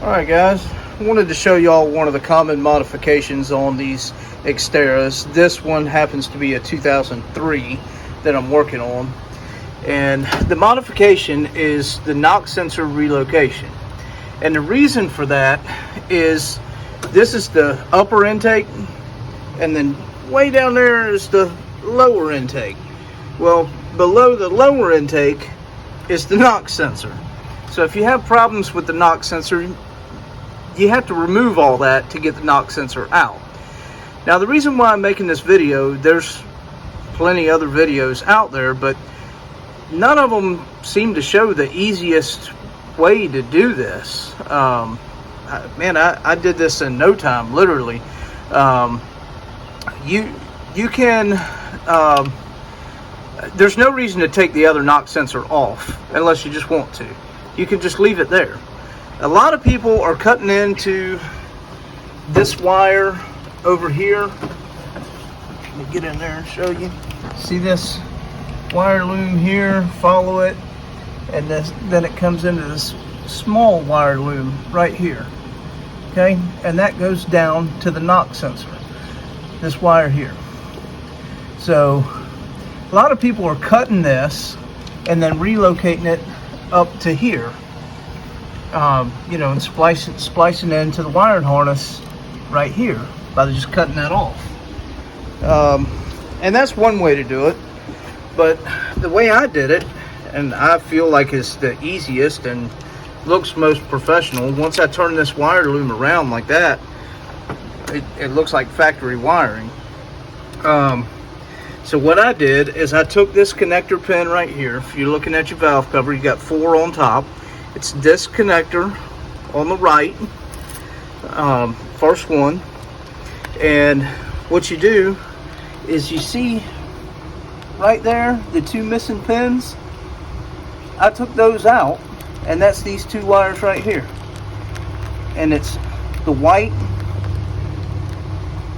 Alright guys, I wanted to show y'all one of the common modifications on these Xterras. This one happens to be a 2003 that I'm working on. And the modification is the knock sensor relocation. And the reason for that is this is the upper intake, and then way down there is the lower intake. Well, below the lower intake is the knock sensor. So if you have problems with the knock sensor, you have to remove all that to get the knock sensor out. Now the reason why I'm making this video, there's plenty other videos out there, but none of them seem to show the easiest way to do this. I did this in no time, literally. You can there's no reason to take the other knock sensor off unless you just want to. You can just leave it there. A lot of people are cutting into this wire over here. Let me get in there and show you. See this wire loom here? Follow it, and then it comes into this small wire loom right here. Okay, and that goes down to the knock sensor. This wire here. So a lot of people are cutting this and then relocating it up to here. And splicing into the wiring harness right here by just cutting that off. And that's one way to do it. But the way I did it, and I feel like it's the easiest and looks most professional, once I turn this wire loom around like that, it looks like factory wiring. So what I did is I took this connector pin right here. If you're looking at your valve cover, you got 4 on top. It's this connector on the right, first one. And what you do is you see right there the 2 missing pins. I took those out, and that's these 2 wires right here. And it's the white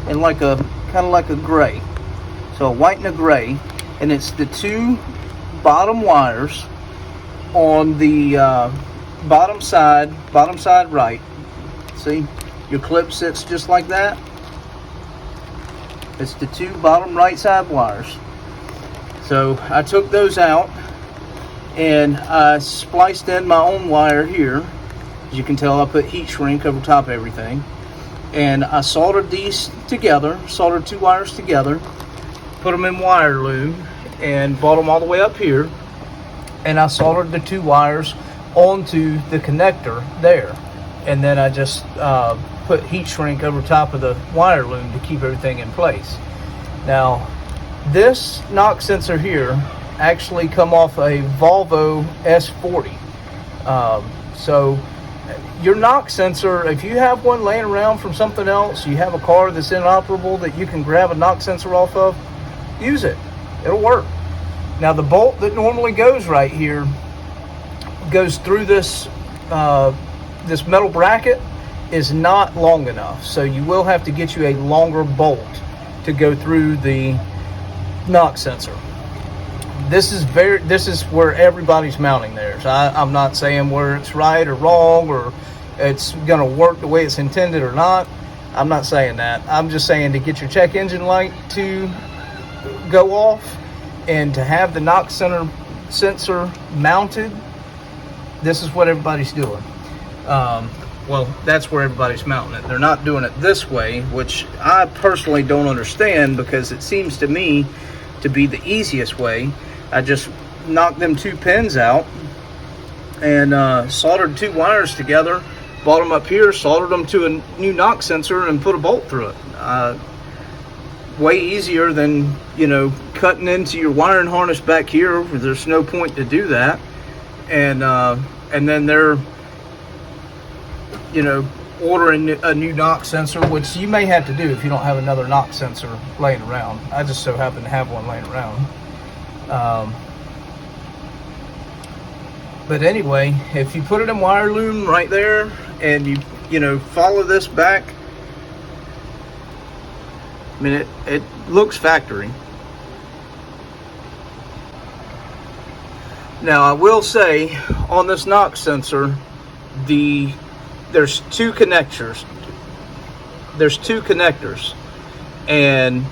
and kind of like a gray. So a white and a gray, and it's the 2 bottom wires on the bottom side right. See, your clip sits just like that. It's the 2 bottom right side wires. So I took those out and I spliced in my own wire here. As you can tell, I put heat shrink over top of everything, and I soldered these together, soldered 2 wires together, put them in wire loom, and brought them all the way up here, and I soldered the 2 wires onto the connector there, and then I just put heat shrink over top of the wire loom to keep everything in place. Now this knock sensor here actually come off a Volvo S40. So your knock sensor, if you have one laying around from something else, you have a car that's inoperable that you can grab a knock sensor off of, use it. It'll work. Now the bolt that normally goes right here goes through this this metal bracket is not long enough, so you will have to get you a longer bolt to go through the knock sensor. This is where everybody's mounting theirs. I'm not saying where it's right or wrong, or it's gonna work the way it's intended or not. I'm not saying that. I'm just saying to get your check engine light to go off and to have the knock sensor mounted, this is what everybody's doing. Well, that's where everybody's mounting it. They're not doing it this way, which I personally don't understand, because it seems to me to be the easiest way. I just knocked them 2 pins out and soldered 2 wires together, brought them up here, soldered them to a new knock sensor, and put a bolt through it. Way easier than, cutting into your wiring harness back here. There's no point to do that. And then they're, ordering a new knock sensor, which you may have to do if you don't have another knock sensor laying around. I just so happen to have one laying around. But anyway, if you put it in wire loom right there, and you follow this back, I mean, it looks factory. Now I will say on this knock sensor, the there's two connectors. And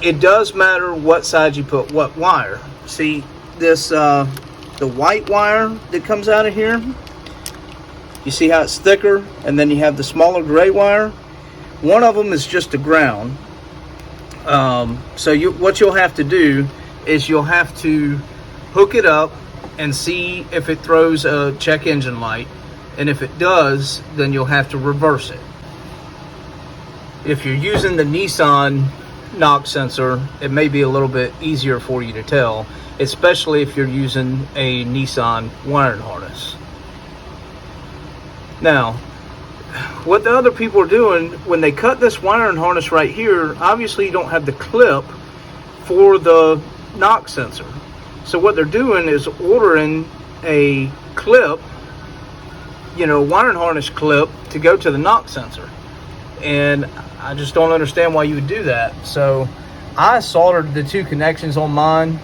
it does matter what side you put what wire. See this, the white wire that comes out of here, you see how it's thicker, and then you have the smaller gray wire. One of them is just a ground. So what you'll have to do is you'll have to hook it up and see if it throws a check engine light, and if it does, then you'll have to reverse it. If you're using the Nissan knock sensor, it may be a little bit easier for you to tell, especially if you're using a Nissan wiring harness. Now, what the other people are doing, when they cut this wiring harness right here, obviously you don't have the clip for the knock sensor. So what they're doing is ordering a clip, wiring harness clip to go to the knock sensor. And I just don't understand why you would do that. So I soldered the two connections on mine,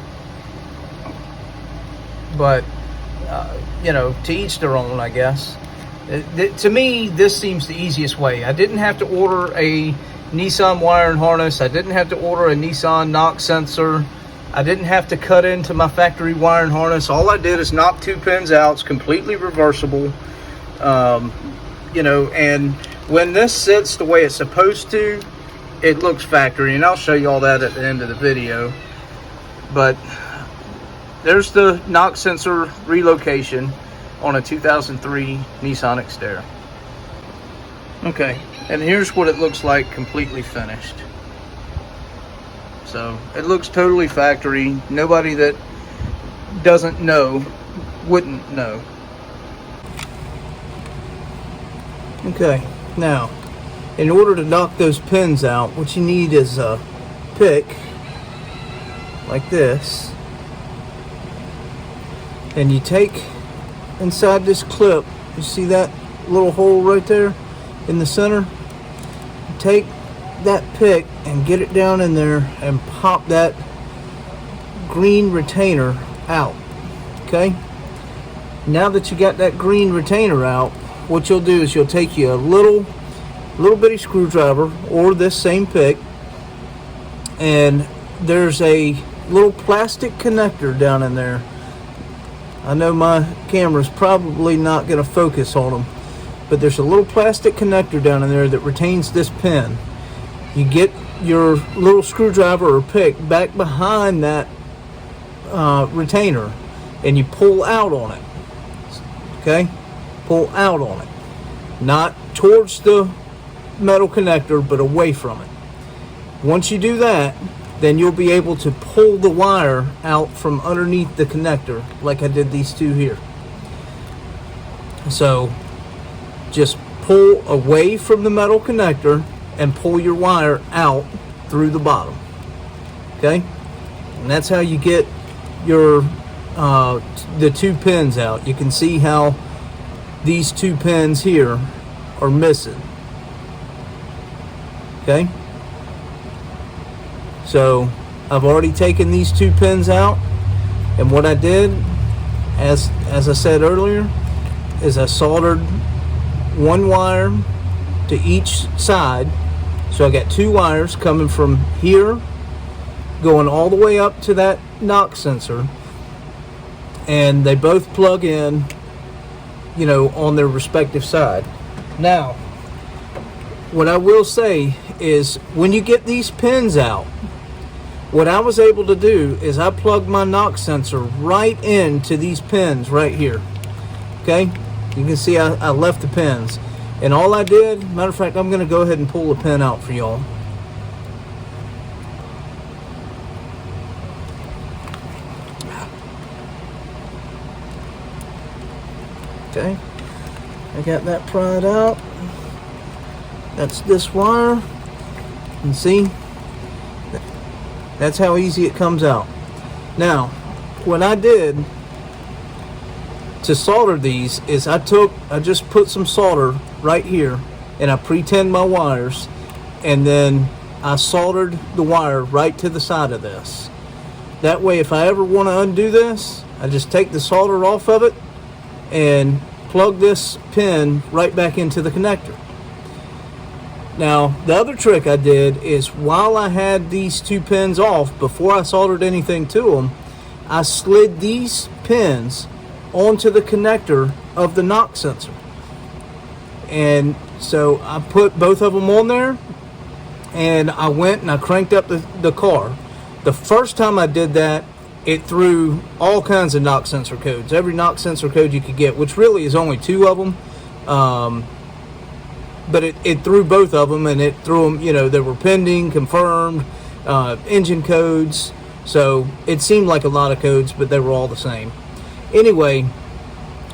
but to each their own, I guess. To me, this seems the easiest way. I didn't have to order a Nissan wiring harness. I didn't have to order a Nissan knock sensor. I didn't have to cut into my factory wiring harness. All I did is knock two pins out. It's completely reversible. And when this sits the way it's supposed to, it looks factory, and I'll show you all that at the end of the video. But there's the knock sensor relocation on a 2003 Nissan Xterra. Okay, and here's what it looks like completely finished. So it looks totally factory. Nobody that doesn't know wouldn't know. Okay, now in order to knock those pins out, what you need is a pick like this, and you take inside this clip, you see that little hole right there in the center? You take that pick and get it down in there and pop that green retainer out. Okay, now that you got that green retainer out, what you'll do is you'll take you a little bitty screwdriver or this same pick, and there's a little plastic connector down in there. I know my camera's probably not going to focus on them, but there's a little plastic connector down in there that retains this pin. You get your little screwdriver or pick back behind that retainer, and you pull out on it. Okay? Pull out on it. Not towards the metal connector, but away from it. Once you do that, then you'll be able to pull the wire out from underneath the connector, like I did these two here. So just pull away from the metal connector and pull your wire out through the bottom. Okay, and that's how you get your the two pins out. You can see how these two pins here are missing. Okay, so I've already taken these two pins out, and what I did, as I said earlier, is I soldered one wire to each side. So I got two wires coming from here going all the way up to that knock sensor, and they both plug in, on their respective side. Now, what I will say is, when you get these pins out, what I was able to do is I plugged my knock sensor right into these pins right here. Okay, you can see I left the pins, and all I did, matter of fact, I'm going to go ahead and pull the pin out for y'all. Okay, I got that pried out. That's this wire, and see, that's how easy it comes out. Now, what I did to solder these is I just put some solder right here, and I pre-tinned my wires, and then I soldered the wire right to the side of this. That way, if I ever want to undo this, I just take the solder off of it and plug this pin right back into the connector. Now, the other trick I did is while I had these two pins off, before I soldered anything to them, I slid these pins onto the connector of the knock sensor. And so I put both of them on there, and I went and I cranked up the car. The first time I did that, it threw all kinds of knock sensor codes, every knock sensor code you could get, which really is only 2 of them. But it threw both of them, and it threw them, you know, they were pending, confirmed, engine codes. So it seemed like a lot of codes, but they were all the same. Anyway,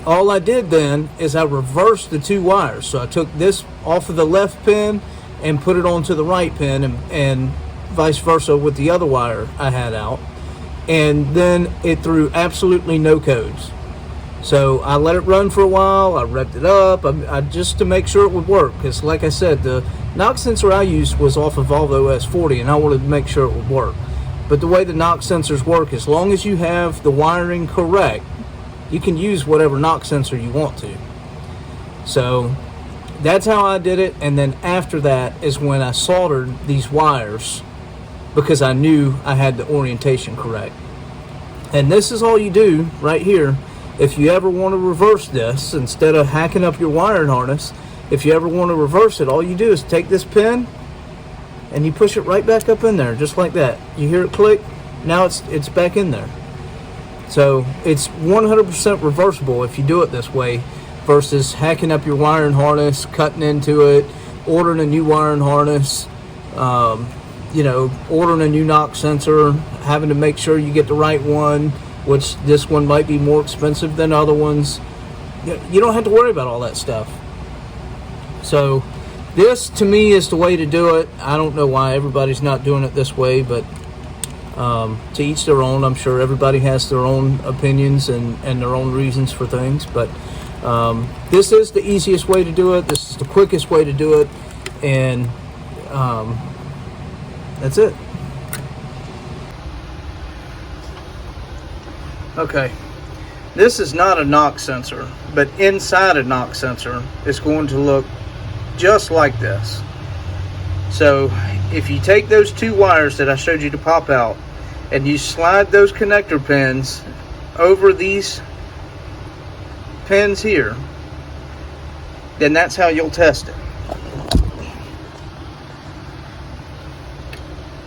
all I did then is I reversed the 2 wires. So I took this off of the left pin and put it onto the right pin, and vice versa with the other wire I had out. And then it threw absolutely no codes. So I let it run for a while. I revved it up just to make sure it would work, because like I said, the knock sensor I used was off of Volvo S40, and I wanted to make sure it would work. But the way the knock sensors work, as long as you have the wiring correct, you can use whatever knock sensor you want to. So that's how I did it. And then after that is when I soldered these wires, because I knew I had the orientation correct. And this is all you do right here. If you ever want to reverse this, instead of hacking up your wiring harness, if you ever want to reverse it, all you do is take this pin and you push it right back up in there, just like that. You hear it click, now it's back in there. So it's 100% reversible if you do it this way, versus hacking up your wiring harness, cutting into it, ordering a new wiring harness, you know, ordering a new knock sensor, having to make sure you get the right one, which this one might be more expensive than other ones. You don't have to worry about all that stuff. So this, to me, is the way to do it. I don't know why everybody's not doing it this way, but to each their own. I'm sure everybody has their own opinions and their own reasons for things, but this is the easiest way to do it. This is the quickest way to do it, and that's it. Okay, this is not a knock sensor, but inside a knock sensor it's going to look just like this. So if you take those 2 wires that I showed you to pop out and you slide those connector pins over these pins here, then that's how you'll test it.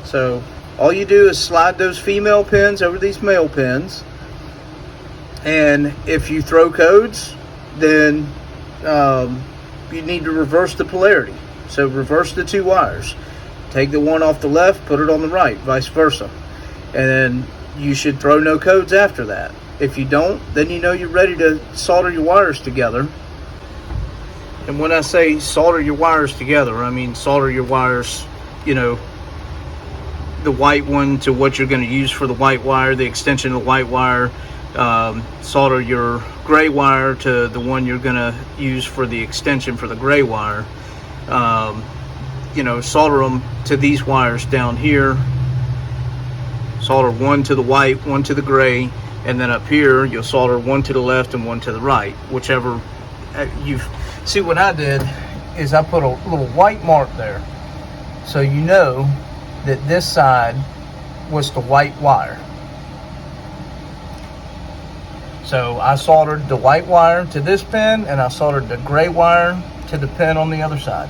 So all you do is slide those female pins over these male pins, and if you throw codes, then you need to reverse the polarity. So reverse the 2 wires. Take the one off the left, put it on the right, vice versa. And then you should throw no codes after that. If you don't, then you know you're ready to solder your wires together. And when I say solder your wires together, I mean solder your wires, you know, the white one to what you're going to use for the white wire, the extension of the white wire. Solder your gray wire to the one you're going to use for the extension for the gray wire. You know, solder them to these wires down here. Solder one to the white, one to the gray, and then up here you'll solder one to the left and one to the right, whichever you see. What I did is I put a little white mark there, so you know that this side was the white wire. So I soldered the white wire to this pin, and I soldered the gray wire to the pin on the other side.